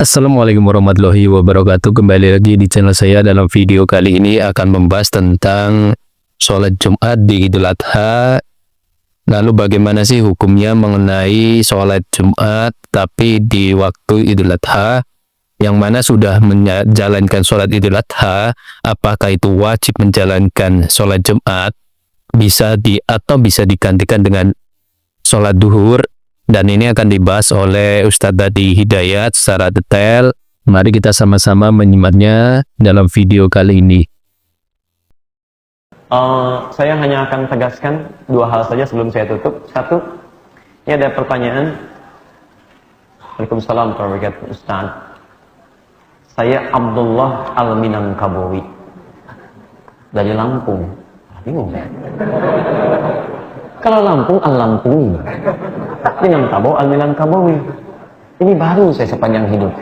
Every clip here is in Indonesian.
Assalamualaikum warahmatullahi wabarakatuh. Kembali lagi di channel saya. Dalam video kali ini akan membahas tentang sholat Jumat di Idul Adha. Lalu bagaimana sih hukumnya mengenai sholat Jumat tapi di waktu Idul Adha? Yang mana sudah menjalankan sholat Idul Adha, apakah itu wajib menjalankan sholat Jumat? Bisa digantikan dengan sholat duhur? Dan ini akan dibahas oleh Ustadz Dadi Hidayat secara detail. Mari kita sama-sama menyimaknya dalam video kali ini. Saya hanya akan tegaskan dua hal saja sebelum saya tutup. Satu, ini ada pertanyaan. Waalaikumsalam warahmatullahi wabarakatuh, Ustaz. Saya Abdullah Al-Minangkabawi dari Lampung. Bingung ya? Kalau Lampung, Al-Lampung. Minangkabau, Al-Minangkabawi. Ini baru saya sepanjang hidup.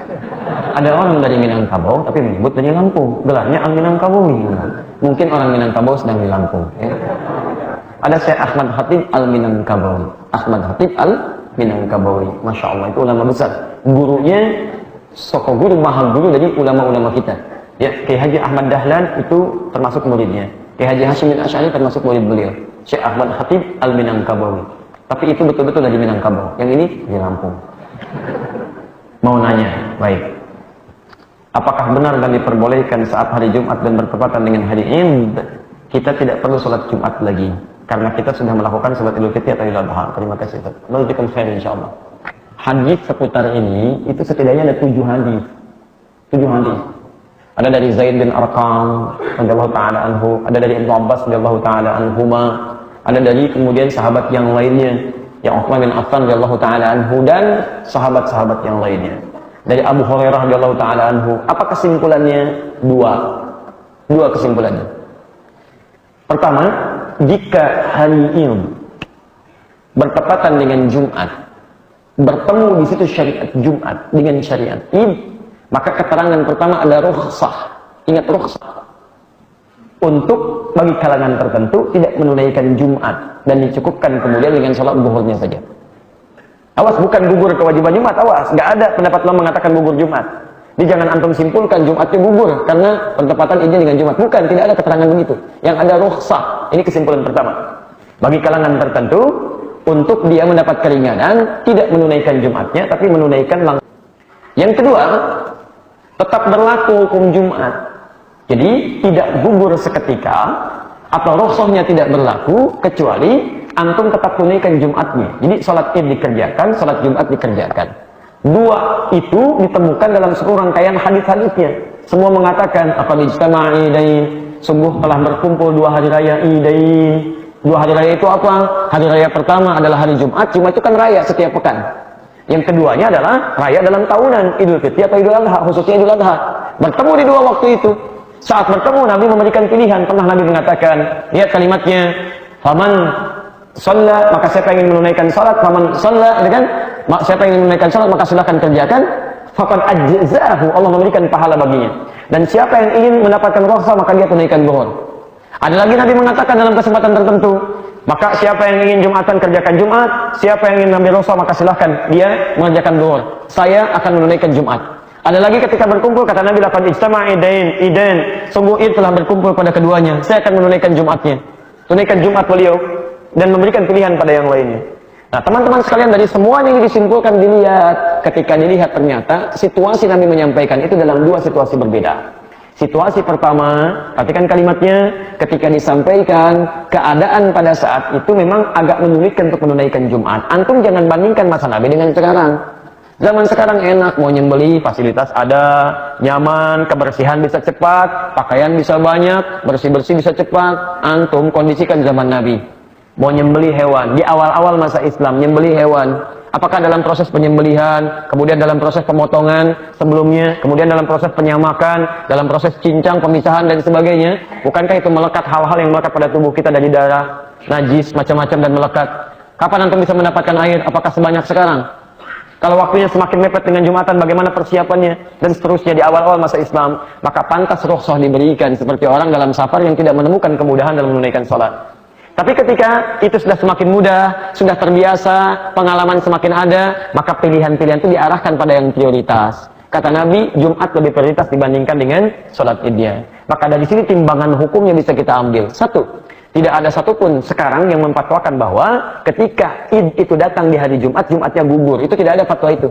Ada orang dari Minangkabau, tapi menyebut dari Lampung. Gelarnya Al-Minangkabawi. Mungkin orang Minangkabau sedang di Lampung. Ya. Ada saya Ahmad Khatib Al-Minangkabawi. Ahmad Khatib Al-Minangkabawi. Masya Allah, itu ulama besar. Gurunya, soko guru, mahal guru dari ulama-ulama kita. Ya, Kiai Haji Ahmad Dahlan itu termasuk muridnya. Kiai Haji Hashim bin Asy'ari termasuk murid beliau. Syekh Ahmad Khatib Al-Minangkabawi. Tapi itu betul-betul dari Minangkabau. Yang ini di Lampung. Mau nanya, baik. Apakah benar dan diperbolehkan saat hari Jumat dan bertepatan dengan hari Id, kita tidak perlu sholat Jumat lagi? Karena kita sudah melakukan sholat Idul Fitri atau Idul Adha. Terima kasih. Berikan khair insyaAllah. Hadis seputar ini, itu setidaknya ada 7 hadis. 7 hadis. Ada dari Zaid bin Arqam radhiyallahu ta'ala anhu, ada dari Ibnu Abbas radhiyallahu ta'ala anhuma, ada dari kemudian sahabat yang lainnya, yang Utsman bin Affan radhiyallahu ta'ala anhu, dan sahabat-sahabat yang lainnya. Dari Abu Hurairah radhiyallahu ta'ala anhu. Apa kesimpulannya? Dua kesimpulannya. Pertama, jika hari Id bertepatan dengan Jumat, bertemu di situ syariat Jumat dengan syariat Id, maka keterangan pertama ada rukhsah. Ingat rukhsah. Untuk bagi kalangan tertentu tidak menunaikan Jumat dan dicukupkan kemudian dengan sholat zuhurnya saja. Awas, bukan gugur kewajiban Jumat, awas. Nggak ada pendapat lo mengatakan gugur Jumat. Jadi jangan antum simpulkan Jumatnya gugur karena bertepatan Idnya dengan Jumat. Bukan, tidak ada keterangan begitu. Yang ada rukhsah. Ini kesimpulan pertama. Bagi kalangan tertentu, untuk dia mendapat keringanan, tidak menunaikan Jumatnya, tapi menunaikan langsung. Yang kedua, tetap berlaku hukum Jumat. Jadi tidak gugur seketika atau rukhsahnya tidak berlaku kecuali antum tetap tunaikan Jumatnya. Jadi sholat Id dikerjakan, sholat Jumat dikerjakan. Dua itu ditemukan dalam seluruh rangkaian hadis-hadisnya. Semua mengatakan aqad ijtama'a idain, sungguh telah berkumpul 2 hari raya idain. 2 hari raya itu apa? Hari raya pertama adalah hari Jumat. Jumat itu kan raya setiap pekan. Yang keduanya adalah raya dalam tahunan, Idul Fitri atau Idul Adha, khususnya Idul Adha. Bertemu di 2 waktu itu. Saat bertemu, Nabi memberikan pilihan. Pernah Nabi mengatakan, lihat kalimatnya, faman shalla, maka siapa yang ingin menunaikan salat, faman shalla, kan? Siapa yang ingin menunaikan salat, maka silakan kerjakan. Faqad ajzahu, Allah memberikan pahala baginya. Dan siapa yang ingin mendapatkan rukhsah, maka dia tunaikan zuhur. Ada lagi Nabi mengatakan dalam kesempatan tertentu, maka siapa yang ingin Jumatan kerjakan Jumat, siapa yang ingin ambil rukhsah maka silahkan dia mengerjakan zuhur. Saya akan menunaikan Jumat. Ada lagi ketika berkumpul kata Nabi laqad ijtama'a idain, sungguh Id telah berkumpul pada keduanya. Saya akan menunaikan Jumatnya. Tunaikan Jumat beliau dan memberikan pilihan pada yang lainnya. Nah, teman-teman sekalian, dari semuanya ini disimpulkan, dilihat, ketika dilihat ternyata situasi Nabi menyampaikan itu dalam 2 situasi berbeda. Situasi pertama, perhatikan kalimatnya, ketika disampaikan keadaan pada saat itu memang agak menyulitkan untuk menunaikan Jumat. Antum jangan bandingkan masa Nabi dengan sekarang. Zaman sekarang enak, mau nyembeli, fasilitas ada, nyaman, kebersihan bisa cepat, pakaian bisa banyak, bersih-bersih bisa cepat. Antum kondisikan zaman Nabi. Mau nyembeli hewan, di awal-awal masa Islam, nyembeli hewan. Apakah dalam proses penyembelihan, kemudian dalam proses pemotongan sebelumnya, kemudian dalam proses penyamakan, dalam proses cincang, pemisahan, dan sebagainya. Bukankah itu melekat hal-hal yang melekat pada tubuh kita dari darah, najis, macam-macam dan melekat. Kapan antum bisa mendapatkan air? Apakah sebanyak sekarang? Kalau waktunya semakin mepet dengan Jumatan, bagaimana persiapannya? Dan seterusnya di awal-awal masa Islam, maka pantas rukhsah diberikan seperti orang dalam safar yang tidak menemukan kemudahan dalam menunaikan sholat. Tapi ketika itu sudah semakin mudah, sudah terbiasa, pengalaman semakin ada, maka pilihan-pilihan itu diarahkan pada yang prioritas. Kata Nabi, Jumat lebih prioritas dibandingkan dengan sholat idnya. Maka dari sini timbangan hukumnya bisa kita ambil. Satu, tidak ada satupun sekarang yang memfatwakan bahwa ketika id itu datang di hari Jumat, Jumatnya gugur. Itu tidak ada fatwa itu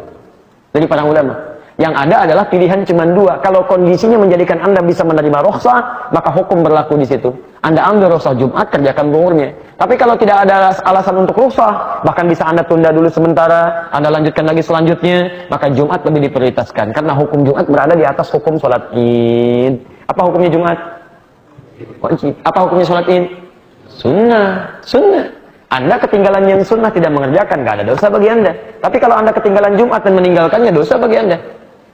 dari para ulama. Yang ada adalah pilihan cuma dua. Kalau kondisinya menjadikan Anda bisa menerima rukhsah, maka hukum berlaku di situ. Anda ambil rukhsah Jumat, kerjakan zuhurnya. Tapi kalau tidak ada alasan untuk rukhsah, bahkan bisa Anda tunda dulu sementara, Anda lanjutkan lagi selanjutnya, maka Jumat lebih diprioritaskan. Karena hukum Jumat berada di atas hukum sholat id. Apa hukumnya Jumat? Wajib. Apa hukumnya sholat id? Sunnah. Sunnah. Anda ketinggalan yang sunnah tidak mengerjakan, nggak ada dosa bagi Anda. Tapi kalau Anda ketinggalan Jumat dan meninggalkannya, dosa bagi Anda.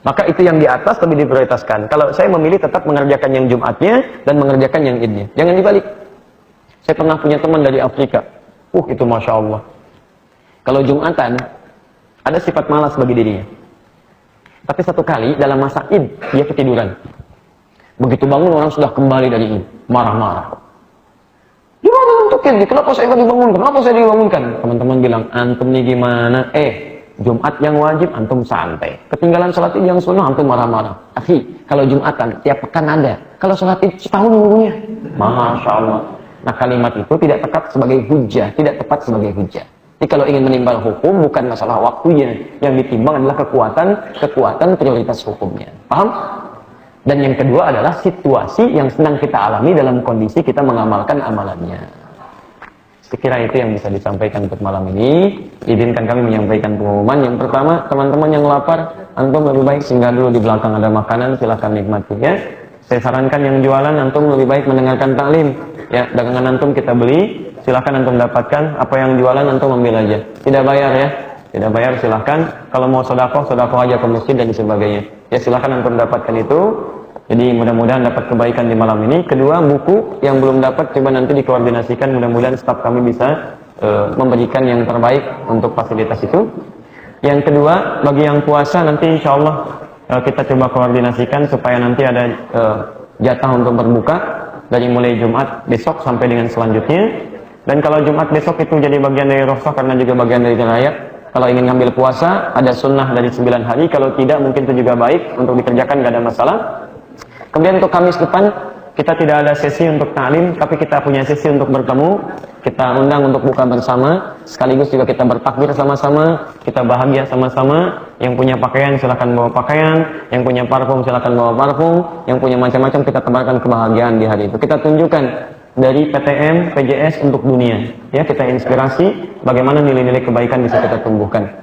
Maka itu yang di atas lebih diprioritaskan. Kalau saya memilih tetap mengerjakan yang Jumatnya dan mengerjakan yang idnya. Jangan dibalik. Saya pernah punya teman dari Afrika. Itu Masya Allah. Kalau Jumatan, ada sifat malas bagi dirinya. Tapi satu kali dalam masa id, dia ketiduran. Begitu bangun orang sudah kembali dari id. Marah-marah. Gimana untuk id? Kenapa saya nggak dibangunkan? Kenapa saya dibangunkan? Teman-teman bilang, antum nih gimana? Jumat yang wajib, antum santai. Ketinggalan sholat id yang sunnah, antum marah-marah. Akhi, kalau Jumatan, tiap pekan ada. Kalau sholat id, setahun nunggunya. Masya Allah. Nah, kalimat itu tidak tepat sebagai hujah. Tidak tepat sebagai hujah. Jadi kalau ingin menimbang hukum, bukan masalah waktunya. Yang ditimbang adalah kekuatan prioritas hukumnya. Paham? Dan yang kedua adalah situasi yang sedang kita alami dalam kondisi kita mengamalkan amalannya. Sekira itu yang bisa disampaikan untuk malam ini. Izinkan kami menyampaikan pengumuman. Yang pertama, teman-teman yang lapar, antum lebih baik singgah dulu di belakang ada makanan, silahkan nikmati ya. Saya sarankan yang jualan, antum lebih baik mendengarkan taklim. Ya, dagangan antum kita beli, silahkan antum dapatkan. Apa yang jualan antum ambil aja. Tidak bayar ya. Tidak bayar silahkan. Kalau mau sodakoh aja ke masjid dan sebagainya. Ya silahkan antum dapatkan itu. Jadi mudah-mudahan dapat kebaikan di malam ini. Kedua, buku yang belum dapat coba nanti dikoordinasikan. Mudah-mudahan staf kami bisa memberikan yang terbaik untuk fasilitas itu. Yang kedua, bagi yang puasa nanti insya Allah kita coba koordinasikan supaya nanti ada jatah untuk berbuka dari mulai Jumat besok sampai dengan selanjutnya. Dan kalau Jumat besok itu jadi bagian dari rukhsah karena juga bagian dari raya. Kalau ingin ngambil puasa ada sunnah dari 9 hari. Kalau tidak mungkin itu juga baik untuk dikerjakan, nggak ada masalah. Kemudian untuk Kamis depan kita tidak ada sesi untuk ta'lim, tapi kita punya sesi untuk bertemu. Kita undang untuk buka bersama, sekaligus juga kita bertakbir sama-sama, kita bahagia sama-sama. Yang punya pakaian silakan bawa pakaian, yang punya parfum silakan bawa parfum, yang punya macam-macam kita tebarkan kebahagiaan di hari itu. Kita tunjukkan dari PTM, PJS untuk dunia. Ya, kita inspirasi bagaimana nilai-nilai kebaikan bisa kita tumbuhkan.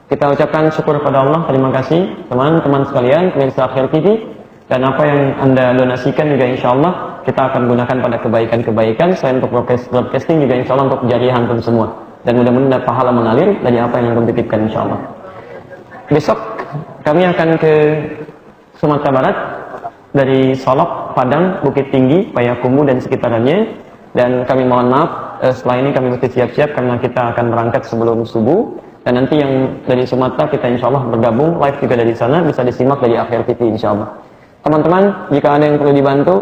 Kita ucapkan syukur pada Allah, terima kasih teman-teman sekalian, pemirsa Akhir TV. Dan apa yang Anda donasikan juga insya Allah kita akan gunakan pada kebaikan-kebaikan. Selain untuk broadcasting juga insya Allah untuk jariah antum semua. Dan mudah-mudahan ada pahala mengalir dari apa yang antum titipkan insya Allah. Besok kami akan ke Sumatera Barat. Dari Solok, Padang, Bukit Tinggi, Payakumbuh dan sekitarnya. Dan kami mohon maaf setelah ini kami mesti siap-siap karena kita akan berangkat sebelum subuh. Dan nanti yang dari Sumatera kita insya Allah bergabung live juga dari sana, bisa disimak dari Akhir TV insya Allah. Teman-teman, jika ada yang perlu dibantu,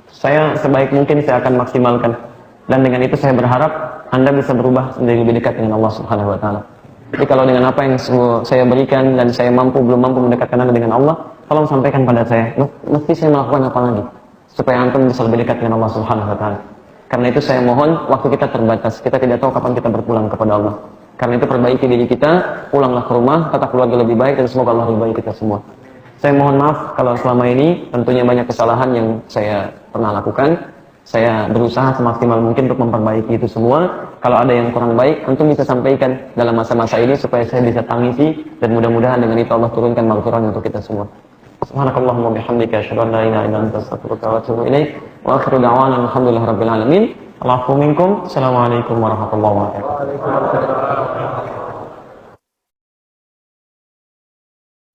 saya sebaik mungkin saya akan maksimalkan. Dan dengan itu saya berharap Anda bisa berubah menjadi lebih dekat dengan Allah Subhanahu wa taala. Jadi kalau dengan apa yang saya berikan dan saya belum mampu mendekatkan Anda dengan Allah, tolong sampaikan pada saya. Mesti saya melakukan apa lagi supaya antum bisa lebih dekat dengan Allah Subhanahu wa taala. Karena itu saya mohon, waktu kita terbatas. Kita tidak tahu kapan kita berpulang kepada Allah. Karena itu perbaiki diri kita, pulanglah ke rumah, tata keluarga lebih baik dan semoga Allah ridhai kita semua. Saya mohon maaf kalau selama ini tentunya banyak kesalahan yang saya pernah lakukan. Saya berusaha semaksimal mungkin untuk memperbaiki itu semua. Kalau ada yang kurang baik, antum bisa sampaikan dalam masa-masa ini supaya saya bisa tangisi dan mudah-mudahan dengan itu Allah turunkan maghfirah untuk kita semua. Subhanakallahumma bihamdika asyhadu an la ilaha illa anta astaghfiruka wa atubu ilaik. Wa akhiru da'wana alhamdulillahirabbil alamin. Allahu minkum. Assalamualaikum warahmatullahi wabarakatuh.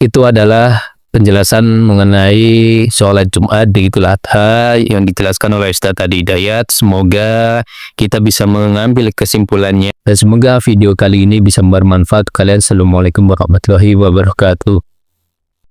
Itu adalah penjelasan mengenai sholat Jumat di Idul Adha yang dijelaskan oleh Ustaz Adi Hidayat. Semoga kita bisa mengambil kesimpulannya dan semoga video kali ini bisa bermanfaat kalian. Assalamualaikum warahmatullahi wabarakatuh.